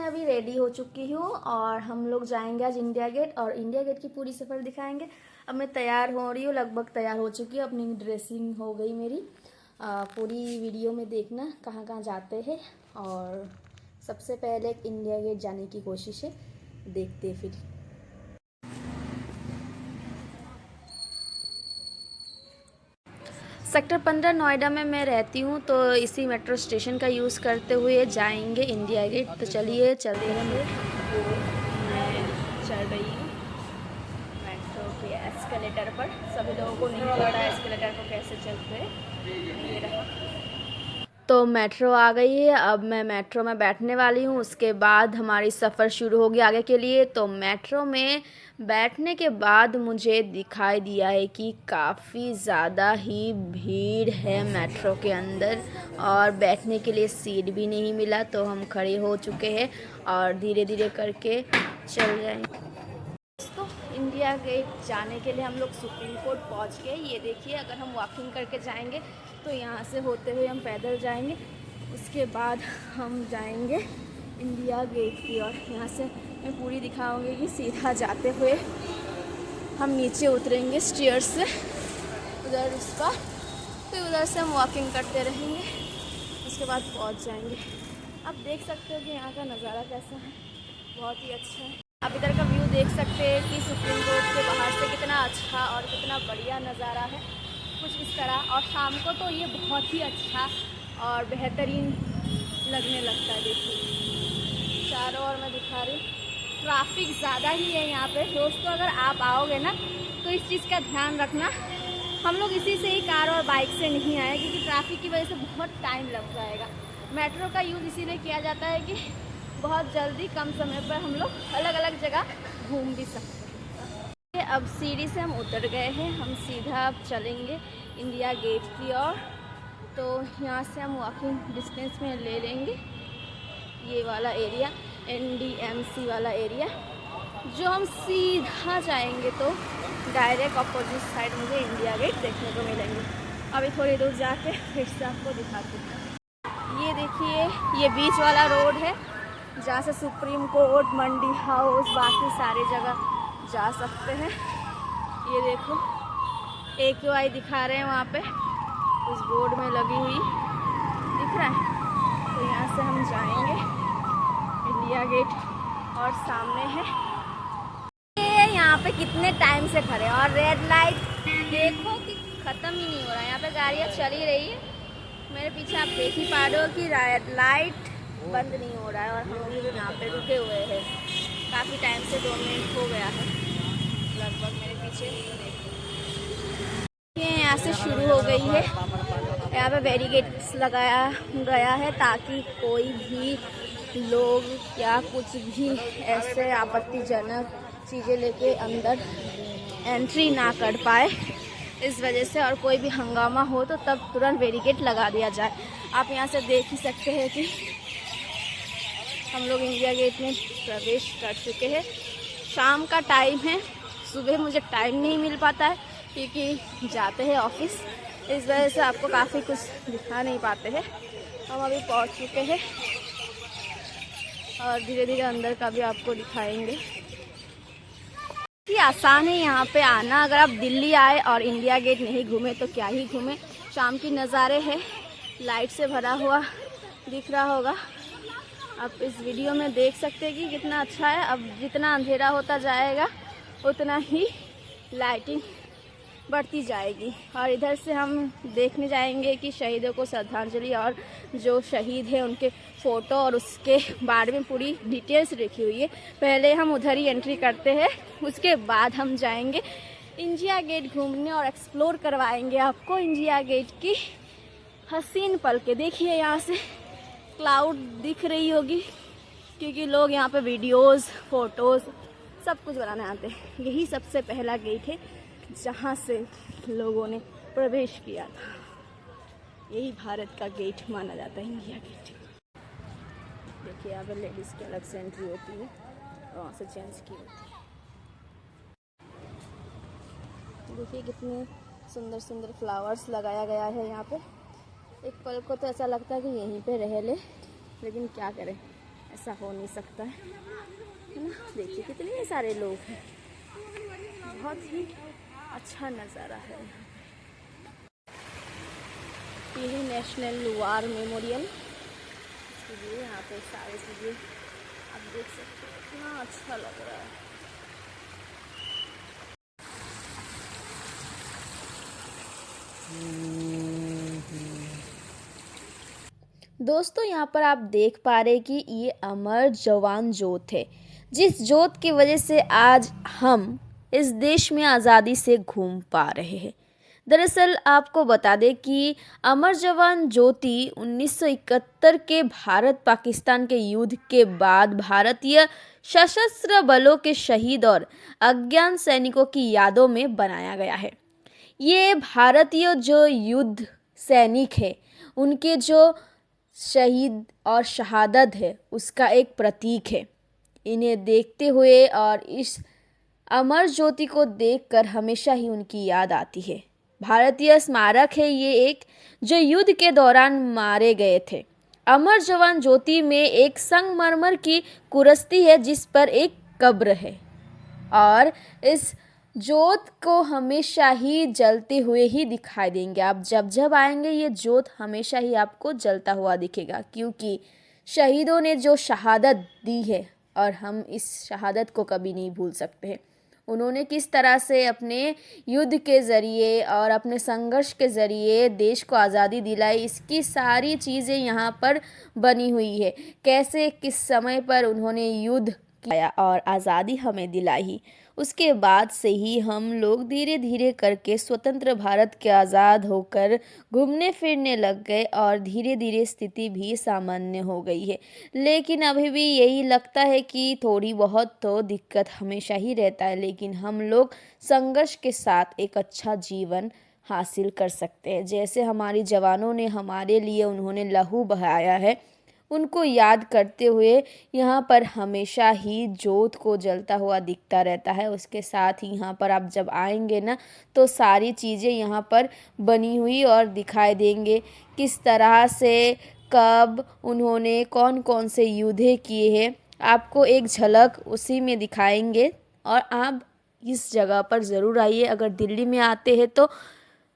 अभी रेडी हो चुकी हूँ और हम लोग जाएंगे आज इंडिया गेट और इंडिया गेट की पूरी सफ़र दिखाएंगे। अब मैं तैयार हो रही हूँ, लगभग तैयार हो चुकी हूँ, अपनी ड्रेसिंग हो गई मेरी। पूरी वीडियो में देखना कहाँ कहाँ जाते हैं। और सबसे पहले इंडिया गेट जाने की कोशिश है, देखते फिर। सेक्टर 15 नोएडा में मैं रहती हूँ, तो इसी मेट्रो स्टेशन का यूज़ करते हुए जाएंगे इंडिया गेट। तो चलिए चलते हैं। मैं चल रही हूँ मेट्रो के एस्केलेटर पर। सभी लोगों को नहीं पता एस्केलेटर को कैसे चलते हैं। ये रहा, तो मेट्रो आ गई है। अब मैं मेट्रो में बैठने वाली हूँ, उसके बाद हमारी सफ़र शुरू होगी आगे के लिए। तो मेट्रो में बैठने के बाद मुझे दिखाई दिया है कि काफ़ी ज़्यादा ही भीड़ है मेट्रो के अंदर और बैठने के लिए सीट भी नहीं मिला। तो हम खड़े हो चुके हैं और धीरे धीरे करके चल जाएंगे। तो इंडिया गेट जाने के लिए हम लोग सुप्रीम कोर्ट पहुंच गए। ये देखिए, अगर हम वॉकिंग करके जाएंगे तो यहाँ से होते हुए हम पैदल जाएंगे। उसके बाद हम जाएंगे इंडिया गेट की और यहाँ से मैं पूरी दिखाऊंगी कि सीधा जाते हुए हम नीचे उतरेंगे स्टेयर्स से उधर उसका, फिर उधर से हम वॉकिंग करते रहेंगे, उसके बाद पहुँच जाएंगे। आप देख सकते हो कि यहाँ का नज़ारा कैसा है, बहुत ही अच्छा है। आप इधर का व्यू देख सकते हैं कि सुप्रीम कोर्ट के बाहर से कितना अच्छा और कितना बढ़िया नज़ारा है, कुछ इस तरह। और शाम को तो ये बहुत ही अच्छा और बेहतरीन लगने लगता है। देखिए चारों ओर मैं दिखा रही हूँ, ट्रैफिक ज़्यादा ही है यहाँ पे। दोस्तों अगर आप आओगे ना तो इस चीज़ का ध्यान रखना, हम लोग इसी से ही कार और बाइक से नहीं आए क्योंकि ट्रैफिक की वजह से बहुत टाइम लग जाएगा। मेट्रो का यूज़ इसीलिए किया जाता है कि बहुत जल्दी कम समय पर हम लोग अलग अलग जगह घूम भी सकते हैं। अब सीढ़ी से हम उतर गए हैं, हम सीधा अब चलेंगे इंडिया गेट की ओर। तो यहाँ से हम वॉकिंग डिस्टेंस में ले लेंगे ये वाला एरिया, NDMC वाला एरिया, जो हम सीधा जाएंगे तो डायरेक्ट अपोजिट साइड मुझे इंडिया गेट देखने को मिलेंगे। अभी थोड़ी दूर जाके फिर से आपको दिखाती हूँ। ये देखिए, ये बीच वाला रोड है जहाँ से सुप्रीम कोर्ट, मंडी हाउस, बाकी सारी जगह जा सकते हैं। ये देखो AQI दिखा रहे हैं वहाँ पे, उस बोर्ड में लगी हुई दिख रहा है। तो यहाँ से हम जाएंगे इंडिया गेट और सामने है ये। यहाँ पे कितने टाइम से खड़े हैं और रेड लाइट देखो कि ख़त्म ही नहीं हो रहा है। यहाँ पे गाड़ियाँ चल ही रही है, मेरे पीछे आप देख ही पा रहे हो कि रेड लाइट बंद नहीं हो रहा है और हम भी यहाँ पे रुके हुए हैं काफ़ी टाइम से। 2 मिनट हो गया है लगभग मेरे पीछे। ये यहाँ से शुरू हो गई है, यहाँ पे बैरिकेड्स लगाया गया है ताकि कोई भी लोग या कुछ भी ऐसे आपत्तिजनक चीज़ें लेके अंदर एंट्री ना कर पाए इस वजह से। और कोई भी हंगामा हो तो तब तुरंत बैरिकेड लगा दिया जाए। आप यहाँ से देख ही सकते हैं कि हम लोग इंडिया गेट में प्रवेश कर चुके हैं। शाम का टाइम है, सुबह मुझे टाइम नहीं मिल पाता है क्योंकि जाते हैं ऑफिस, इस वजह से आपको काफ़ी कुछ दिखा नहीं पाते हैं। हम अभी पहुंच चुके हैं और धीरे धीरे अंदर का भी आपको दिखाएंगे। ये आसान है यहाँ पे आना। अगर आप दिल्ली आए और इंडिया गेट नहीं घूमे तो क्या ही घूमे। शाम की नज़ारे है, लाइट से भरा हुआ दिख रहा होगा, आप इस वीडियो में देख सकते हैं कि कितना अच्छा है। अब जितना अंधेरा होता जाएगा उतना ही लाइटिंग बढ़ती जाएगी। और इधर से हम देखने जाएंगे कि शहीदों को श्रद्धांजलि और जो शहीद हैं उनके फ़ोटो और उसके बारे में पूरी डिटेल्स लिखी हुई है। पहले हम उधर ही एंट्री करते हैं, उसके बाद हम जाएंगे इंडिया गेट घूमने और एक्सप्लोर करवाएंगे आपको इंडिया गेट की हसीन पल के। देखिए यहाँ से क्लाउड दिख रही होगी क्योंकि लोग यहाँ पे वीडियोस, फोटोज़ सब कुछ बनाने आते हैं। यही सबसे पहला गेट है जहाँ से लोगों ने प्रवेश किया था। यही भारत का गेट माना जाता है, इंडिया गेट। देखिए यहाँ पे लेडीज़ की अलग से एंट्री होती है, वहाँ से जेंट्स की होती है। देखिए कितने सुंदर सुंदर फ्लावर्स लगाया गया है यहाँ पे। एक पल को तो ऐसा लगता है कि यहीं पे रह ले, लेकिन क्या करें, ऐसा हो नहीं सकता है ना। देखिए कितने सारे लोग हैं, बहुत ही अच्छा नज़ारा है। ये है नेशनल वार मेमोरियल, इसलिए यहाँ पे सारी चीज़ें आप देख सकते हो, कितना अच्छा लग रहा है। दोस्तों यहाँ पर आप देख पा रहे कि ये अमर जवान ज्योत है, जिस ज्योत की वजह से आज हम इस देश में आज़ादी से घूम पा रहे हैं। दरअसल आपको बता दें कि अमर जवान ज्योति 1971 के भारत पाकिस्तान के युद्ध के बाद भारतीय सशस्त्र बलों के शहीद और अज्ञात सैनिकों की यादों में बनाया गया है। ये भारतीय जो युद्ध सैनिक है, उनके जो शहीद और शहादत है, उसका एक प्रतीक है। इन्हें देखते हुए और इस अमर ज्योति को देखकर हमेशा ही उनकी याद आती है। भारतीय स्मारक है ये एक, जो युद्ध के दौरान मारे गए थे। अमर जवान ज्योति में एक संगमरमर की कुरस्ती है जिस पर एक कब्र है, और इस ज्योत को हमेशा ही जलते हुए ही दिखाई देंगे। आप जब जब आएंगे ये ज्योत हमेशा ही आपको जलता हुआ दिखेगा, क्योंकि शहीदों ने जो शहादत दी है और हम इस शहादत को कभी नहीं भूल सकते हैं। उन्होंने किस तरह से अपने युद्ध के ज़रिए और अपने संघर्ष के ज़रिए देश को आज़ादी दिलाई, इसकी सारी चीज़ें यहाँ पर बनी हुई है। कैसे किस समय पर उन्होंने युद्ध किया और आज़ादी हमें दिलाई। उसके बाद से ही हम लोग धीरे धीरे करके स्वतंत्र भारत के आज़ाद होकर घूमने फिरने लग गए और धीरे धीरे स्थिति भी सामान्य हो गई है। लेकिन अभी भी यही लगता है कि थोड़ी बहुत तो दिक्कत हमेशा ही रहता है, लेकिन हम लोग संघर्ष के साथ एक अच्छा जीवन हासिल कर सकते हैं। जैसे हमारे जवानों ने हमारे लिए उन्होंने लहू बहाया है, उनको याद करते हुए यहाँ पर हमेशा ही ज्योत को जलता हुआ दिखता रहता है। उसके साथ ही यहाँ पर आप जब आएंगे ना, तो सारी चीज़ें यहाँ पर बनी हुई और दिखाई देंगे, किस तरह से कब उन्होंने कौन कौन से युद्ध किए हैं, आपको एक झलक उसी में दिखाएंगे। और आप इस जगह पर ज़रूर आइए। अगर दिल्ली में आते हैं तो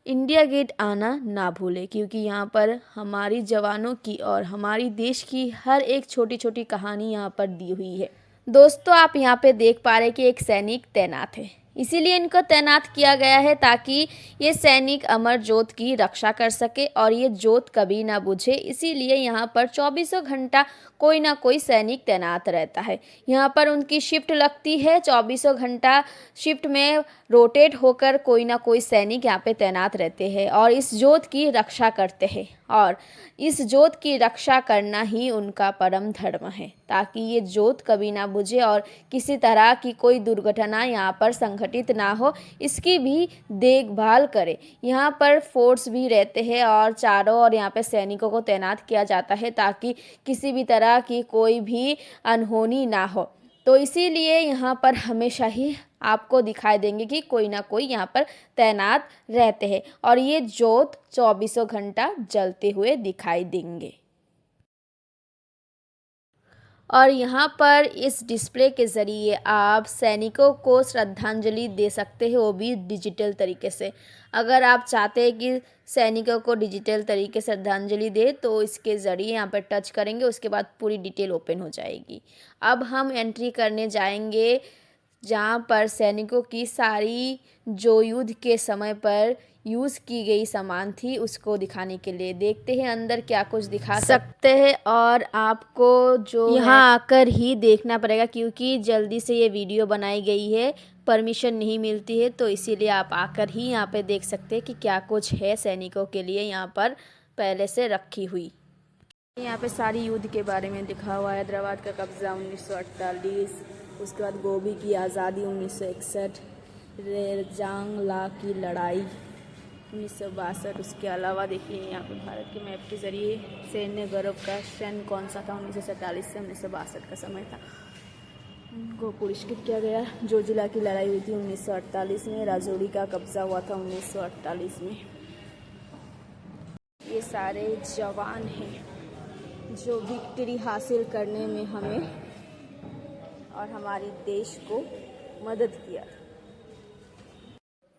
इंडिया गेट आना ना भूलें, क्योंकि यहाँ पर हमारी जवानों की और हमारी देश की हर एक छोटी छोटी कहानी यहाँ पर दी हुई है। दोस्तों आप यहाँ पे देख पा रहे हैं कि एक सैनिक तैनात है, इसीलिए इनको तैनात किया गया है ताकि ये सैनिक अमर ज्योत की रक्षा कर सके और ये ज्योत कभी ना बुझे। इसीलिए यहाँ पर 24 घंटा कोई ना कोई सैनिक तैनात रहता है। यहाँ पर उनकी शिफ्ट लगती है, 24 घंटा शिफ्ट में रोटेट होकर कोई ना कोई सैनिक यहाँ पे तैनात रहते हैं और इस ज्योत की रक्षा करते हैं। और इस ज्योत की रक्षा करना ही उनका परम धर्म है, ताकि ये ज्योत कभी ना बुझे और किसी तरह की कोई दुर्घटना यहाँ पर संघटित ना हो, इसकी भी देखभाल करे। यहाँ पर फोर्स भी रहते हैं और चारों ओर यहाँ पे सैनिकों को तैनात किया जाता है ताकि किसी भी तरह की कोई भी अनहोनी ना हो। तो इसीलिए यहाँ पर हमेशा ही आपको दिखाई देंगे कि कोई ना कोई यहाँ पर तैनात रहते हैं और ये ज्योत 24 घंटा जलते हुए दिखाई देंगे। और यहाँ पर इस डिस्प्ले के ज़रिए आप सैनिकों को श्रद्धांजलि दे सकते हैं, वो भी डिजिटल तरीके से। अगर आप चाहते हैं कि सैनिकों को डिजिटल तरीके से श्रद्धांजलि दे तो इसके ज़रिए यहाँ पर टच करेंगे, उसके बाद पूरी डिटेल ओपन हो जाएगी। अब हम एंट्री करने जाएंगे जहाँ पर सैनिकों की सारी जो युद्ध के समय पर यूज़ की गई सामान थी उसको दिखाने के लिए। देखते हैं अंदर क्या कुछ दिखा सकते हैं और आपको जो यहाँ आकर ही देखना पड़ेगा, क्योंकि जल्दी से ये वीडियो बनाई गई है, परमिशन नहीं मिलती है, तो इसीलिए आप आकर ही यहाँ पे देख सकते हैं कि क्या कुछ है सैनिकों के लिए यहाँ पर पहले से रखी हुई। यहाँ पे सारी युद्ध के बारे में लिखा हुआ है। हैदराबाद का कब्ज़ा 1948, उसके बाद गोभी की आज़ादी 1961, रेरजांग ला की लड़ाई 1962। उसके अलावा देखिए यहाँ पे भारत के मैप के ज़रिए सैन्य गौरव का क्षण कौन सा था, 1947 से 1962 का समय था। उनको पुरस्कृत किया गया। जोजिला की लड़ाई हुई थी 1948 में, राजौरी का कब्ज़ा हुआ था 1948 में। ये सारे जवान हैं जो विक्ट्री हासिल करने में हमें और हमारे देश को मदद किया।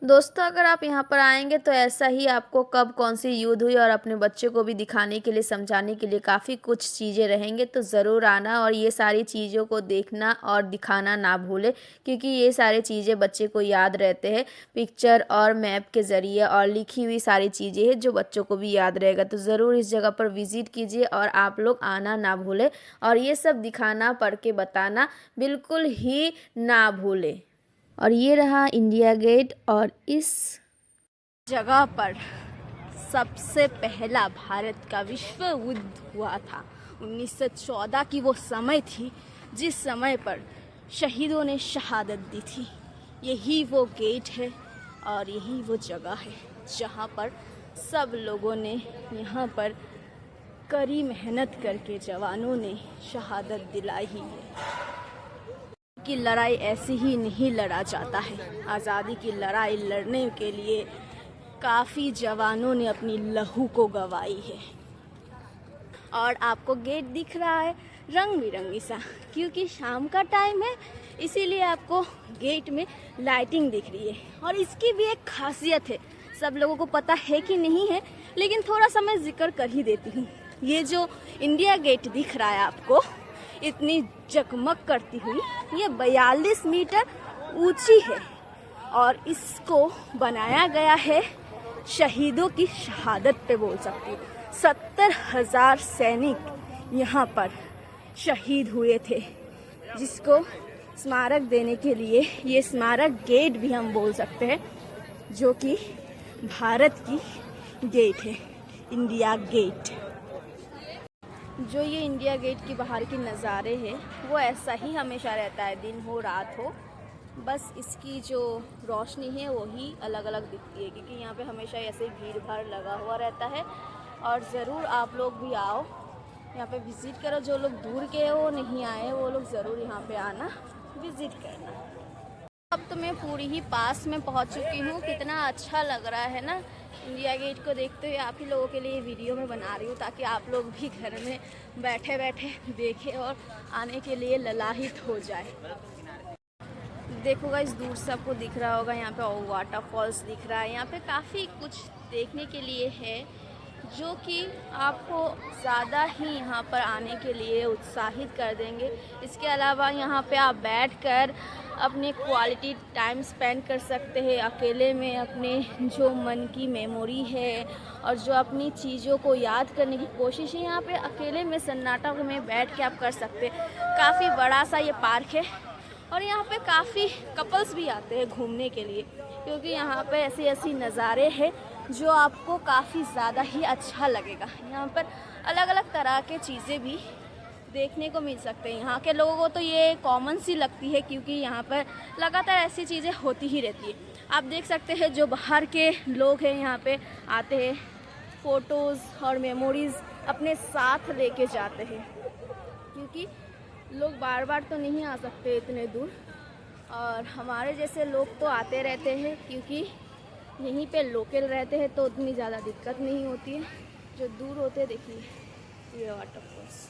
दोस्तों, अगर आप यहाँ पर आएंगे तो ऐसा ही आपको कब कौन सी युद्ध हुई और अपने बच्चे को भी दिखाने के लिए, समझाने के लिए काफ़ी कुछ चीज़ें रहेंगे। तो ज़रूर आना और ये सारी चीज़ों को देखना और दिखाना ना भूले, क्योंकि ये सारी चीज़ें बच्चे को याद रहते हैं पिक्चर और मैप के ज़रिए, और लिखी हुई सारी चीज़ें हैं जो बच्चों को भी याद रहेगा। तो ज़रूर इस जगह पर विज़िट कीजिए और आप लोग आना ना भूलें और ये सब दिखाना, पढ़ के बताना बिल्कुल ही ना भूलें। और ये रहा इंडिया गेट, और इस जगह पर सबसे पहला भारत का विश्व युद्ध हुआ था। 1914 की वो समय थी जिस समय पर शहीदों ने शहादत दी थी। यही वो गेट है और यही वो जगह है जहाँ पर सब लोगों ने यहाँ पर कड़ी मेहनत करके जवानों ने शहादत दिलाई है कि लड़ाई ऐसे ही नहीं लड़ा जाता है। आज़ादी की लड़ाई लड़ने के लिए काफ़ी जवानों ने अपनी लहू को गंवाई है। और आपको गेट दिख रहा है रंग बिरंगी सा, क्योंकि शाम का टाइम है, इसीलिए आपको गेट में लाइटिंग दिख रही है। और इसकी भी एक खासियत है, सब लोगों को पता है कि नहीं है, लेकिन थोड़ा सा मैं जिक्र कर ही देती हूँ। ये जो इंडिया गेट दिख रहा है आपको, इतनी जगमग करती हुई, ये 42 मीटर ऊंची है और इसको बनाया गया है शहीदों की शहादत पे, बोल सकती हूँ। 70,000 सैनिक यहाँ पर शहीद हुए थे, जिसको स्मारक देने के लिए ये स्मारक गेट भी हम बोल सकते हैं, जो कि भारत की गेट है, इंडिया गेट। जो ये इंडिया गेट की बाहर की नज़ारे हैं वो ऐसा ही हमेशा रहता है, दिन हो रात हो, बस इसकी जो रोशनी है वही अलग अलग दिखती है, क्योंकि यहाँ पे हमेशा ऐसे भीड़ भाड़ लगा हुआ रहता है। और ज़रूर आप लोग भी आओ, यहाँ पे विज़िट करो। जो लोग दूर के हो नहीं आए, वो लोग ज़रूर यहाँ पे आना, विज़िट करना। अब तो मैं पूरी ही पास में पहुँच चुकी हूँ। कितना अच्छा लग रहा है ना इंडिया गेट को देखते हुए। आप ही लोगों के लिए वीडियो में बना रही हूँ ताकि आप लोग भी घर में बैठे बैठे देखें और आने के लिए ललाहित हो जाए। देखो गाइस, दूर से आपको दिख रहा होगा, यहाँ पे वाटरफॉल्स दिख रहा है। यहाँ पे काफ़ी कुछ देखने के लिए है, जो कि आपको ज़्यादा ही यहाँ पर आने के लिए उत्साहित कर देंगे। इसके अलावा यहाँ पे आप बैठकर अपने क्वालिटी टाइम स्पेंड कर सकते हैं अकेले में, अपने जो मन की मेमोरी है और जो अपनी चीज़ों को याद करने की कोशिश है, यहाँ पे अकेले में सन्नाटा में बैठ के आप कर सकते हैं। काफ़ी बड़ा सा ये पार्क है और यहाँ पे काफ़ी कपल्स भी आते हैं घूमने के लिए, क्योंकि यहाँ पे ऐसी ऐसी नज़ारे हैं जो आपको काफ़ी ज़्यादा ही अच्छा लगेगा। यहाँ पर अलग अलग तरह के चीज़ें भी देखने को मिल सकते हैं। यहाँ के लोगों को तो ये कॉमन सी लगती है, क्योंकि यहाँ पर लगातार ऐसी चीज़ें होती ही रहती है। आप देख सकते हैं जो बाहर के लोग हैं यहाँ पे आते हैं, फ़ोटोज़ और मेमोरीज़ अपने साथ लेके जाते हैं, क्योंकि लोग बार बार तो नहीं आ सकते इतने दूर, और हमारे जैसे लोग तो आते रहते हैं, क्योंकि यहीं पे लोकल रहते हैं तो उतनी ज़्यादा दिक्कत नहीं होती है। जो दूर होते हैं, देखिए ये वाटरफॉल्स।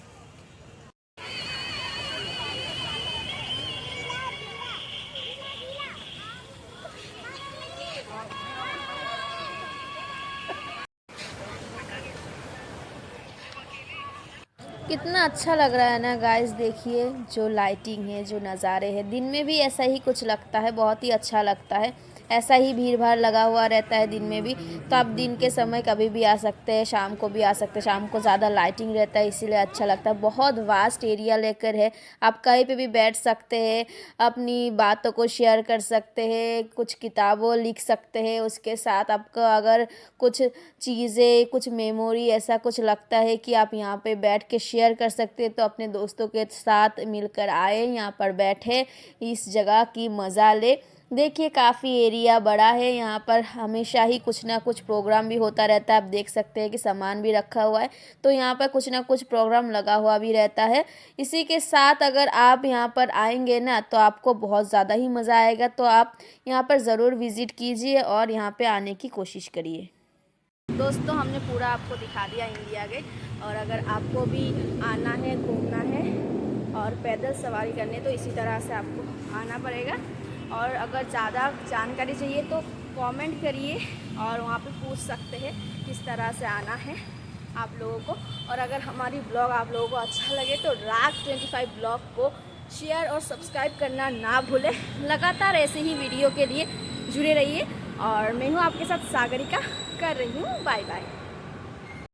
कितना अच्छा लग रहा है ना गाइस, देखिए जो लाइटिंग है, जो नज़ारे हैं। दिन में भी ऐसा ही कुछ लगता है, बहुत ही अच्छा लगता है। ऐसा ही भीड़ भाड़ लगा हुआ रहता है दिन में भी, तो आप दिन के समय कभी भी आ सकते हैं, शाम को भी आ सकते हैं। शाम को ज़्यादा लाइटिंग रहता है, इसीलिए अच्छा लगता है। बहुत वास्ट एरिया लेकर है, आप कहीं पे भी बैठ सकते हैं, अपनी बातों को शेयर कर सकते हैं, कुछ किताबों लिख सकते हैं। उसके साथ आपको अगर कुछ चीज़ें, कुछ मेमोरी ऐसा कुछ लगता है कि आप यहाँ पे बैठ के शेयर कर सकते हैं, तो अपने दोस्तों के साथ मिलकर आए, यहाँ पर बैठे, इस जगह की मज़ा ले। देखिए काफ़ी एरिया बड़ा है, यहाँ पर हमेशा ही कुछ ना कुछ प्रोग्राम भी होता रहता है। आप देख सकते हैं कि सामान भी रखा हुआ है, तो यहाँ पर कुछ ना कुछ प्रोग्राम लगा हुआ भी रहता है। इसी के साथ अगर आप यहाँ पर आएंगे ना, तो आपको बहुत ज़्यादा ही मज़ा आएगा। तो आप यहाँ पर ज़रूर विज़िट कीजिए और यहाँ पे आने की कोशिश करिए। दोस्तों हमने पूरा आपको दिखा दिया इंडिया गेट। और अगर आपको भी आना है, घूमना है और पैदल सवारी करनी है तो इसी तरह से आपको आना पड़ेगा। और अगर ज़्यादा जानकारी चाहिए तो कमेंट करिए और वहाँ पे पूछ सकते हैं किस तरह से आना है आप लोगों को। और अगर हमारी ब्लॉग आप लोगों को अच्छा लगे तो राग 25 ब्लॉग को शेयर और सब्सक्राइब करना ना भूलें। लगातार ऐसे ही वीडियो के लिए जुड़े रहिए। और मैं हूँ आपके साथ सागरिका, कर रही हूँ बाय बाय।